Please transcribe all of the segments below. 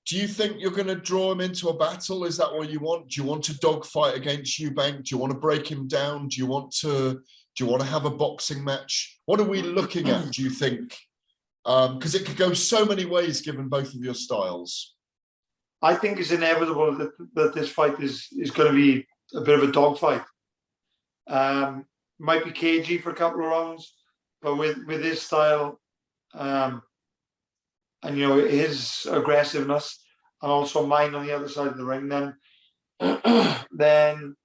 Do you think you're going to draw him into a battle? Is that what you want? Do you want a dogfight against Eubank? Do you want to break him down? Do you want to have a boxing match? What are we looking at, do you think? Because it could go so many ways given both of your styles. I think it's inevitable that this fight is going to be a bit of a dogfight. Might be cagey for a couple of rounds, but with his style, and his aggressiveness, and also mine on the other side of the ring, then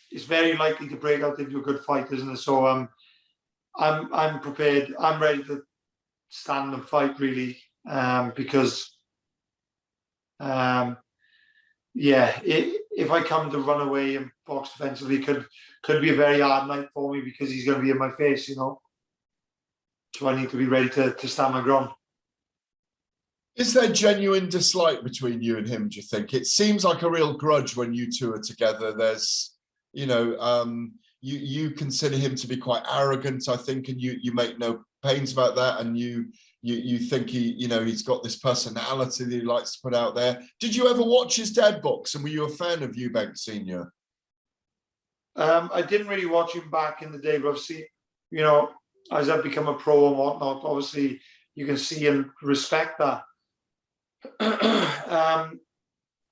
it's very likely to break out into a good fight, isn't it? So I'm prepared. I'm ready to stand and fight, really, because if I come to run away and box defensively, could be a very hard night for me because he's going to be in my face, So I need to be ready to stand my ground. Is there genuine dislike between you and him, do you think? It seems like a real grudge when you two are together. There's, you consider him to be quite arrogant, I think, and you make no pains about that, and you think he's got this personality that he likes to put out there. Did you ever watch his dad box, and were you a fan of Eubank Sr.? I didn't really watch him back in the day, but obviously, as I've become a pro and whatnot, obviously you can see and respect that.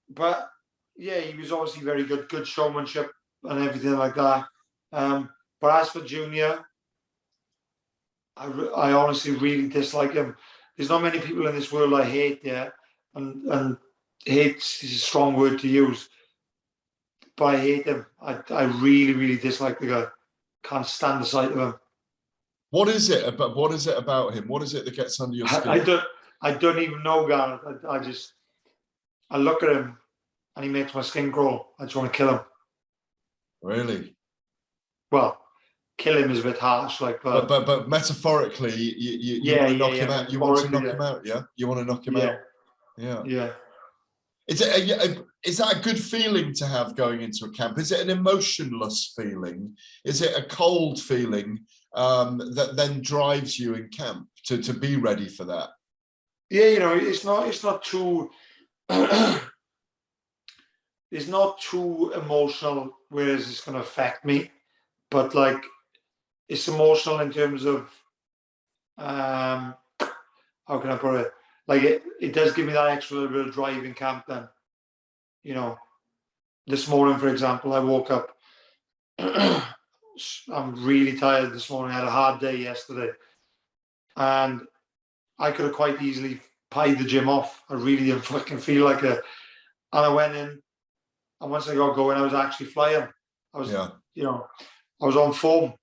But yeah, he was obviously very good showmanship and everything like that. But as for Junior, I honestly really dislike him. There's not many people in this world I hate, and hate is a strong word to use, but I hate him. I really, really dislike the guy. Can't stand the sight of him. What is it about him? What is it that gets under your skin? I don't even know, Gareth. I look at him and he makes my skin crawl. I just want to kill him. Really? Well, kill him is a bit harsh, but metaphorically, you want to knock him out. You want to knock him out, yeah? You want to knock him out. Yeah. Is that a good feeling to have going into a camp? Is it an emotionless feeling? Is it a cold feeling that then drives you in camp to be ready for that? Yeah, it's not too it's not too emotional, whereas it's going to affect me, but it's emotional in terms of how can I put it? It does give me that extra little bit of drive in camp. Then, this morning, for example, I woke up. I'm really tired this morning. I had a hard day yesterday, and I could have quite easily pied the gym off. I really didn't fucking feel like it. And I went in, and once I got going, I was actually flying. I was, I was on form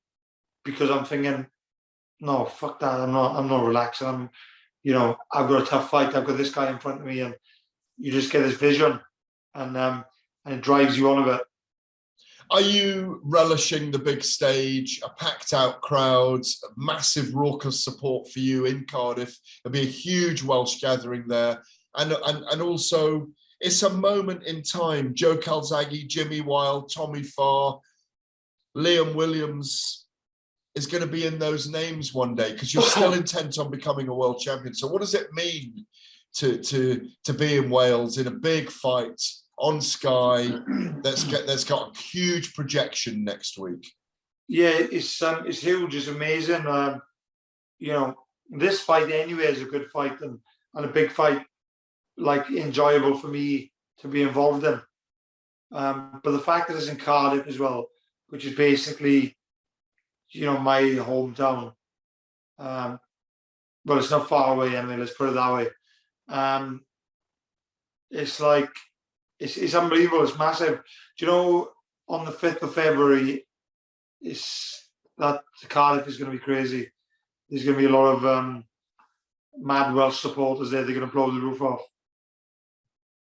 because I'm thinking, no, fuck that. I'm not relaxing. I've got a tough fight. I've got this guy in front of me, and you just get this vision, and it drives you on a bit. Are you relishing the big stage, a packed out crowd, massive raucous support for you in Cardiff? There'll be a huge Welsh gathering there. And also, it's a moment in time. Joe Calzaghe, Jimmy Wilde, Tommy Farr, Liam Williams is going to be in those names one day because you're still intent on becoming a world champion. So what does it mean to be in Wales in a big fight on Sky that's got a huge projection next week? Yeah, it's huge. It's amazing. This fight anyway is a good fight and a big fight, enjoyable for me to be involved in. But the fact that it's in Cardiff as well, which is basically, my hometown. Well, it's not far away anyway. Let's put it that way. It's unbelievable. It's massive. Do you know, on the 5th of February, Cardiff is going to be crazy. There's going to be a lot of mad Welsh supporters there. They're going to blow the roof off.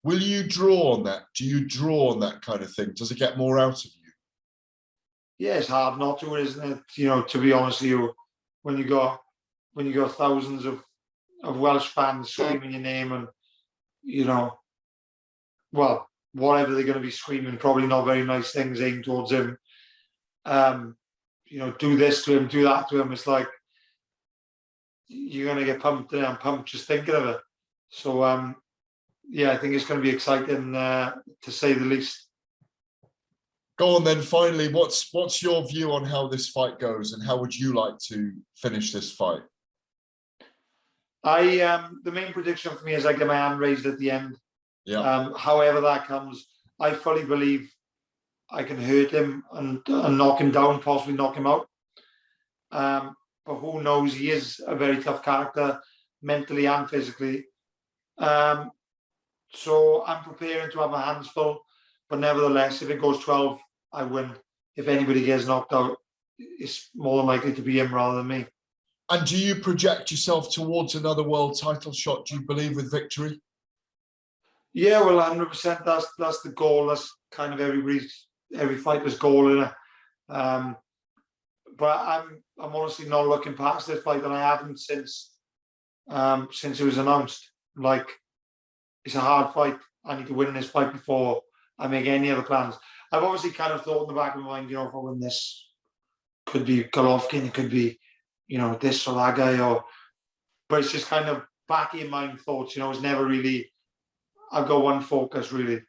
Will you draw on that? Do you draw on that kind of thing? Does it get more out of you? Yeah, it's hard not to, isn't it? To be honest with you, when you got thousands of Welsh fans screaming your name and, well, whatever they're going to be screaming, probably not very nice things aimed towards him. Do this to him, do that to him. It's like, you're going to get pumped, and I'm pumped just thinking of it. So, yeah, I think it's going to be exciting to say the least. Go on then. Finally, what's your view on how this fight goes, and how would you like to finish this fight? The main prediction for me is I get my hand raised at the end. Yeah. However that comes, I fully believe I can hurt him and knock him down, possibly knock him out. But who knows? He is a very tough character, mentally and physically. So I'm preparing to have my hands full. But nevertheless, if it goes 12, I win. If anybody gets knocked out, it's more than likely to be him rather than me. And do you project yourself towards another world title shot, do you believe, with victory? Yeah, well, 100%. That's the goal. That's kind of every fighter's goal, isn't it? But I'm honestly not looking past this fight, and I haven't since it was announced. Like, it's a hard fight. I need to win this fight before I make any other plans. I've obviously kind of thought in the back of my mind, if I win this, could be Golovkin, it could be, this or that guy, but it's just kind of back in mind thoughts. It's never really. I've got one focus really.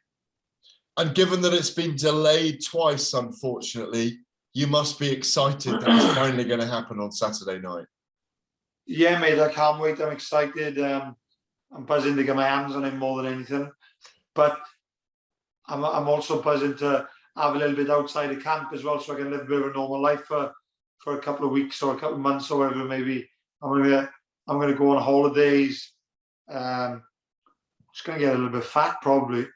And given that it's been delayed twice, unfortunately, you must be excited that it's finally going to happen on Saturday night. Yeah, mate, I can't wait. I'm excited. I'm buzzing to get my hands on him more than anything. But I'm also buzzing to have a little bit outside of camp as well, so I can live a bit of a normal life for a couple of weeks or a couple of months or whatever. Maybe I'm gonna go on holidays. Just gonna get a little bit fat probably.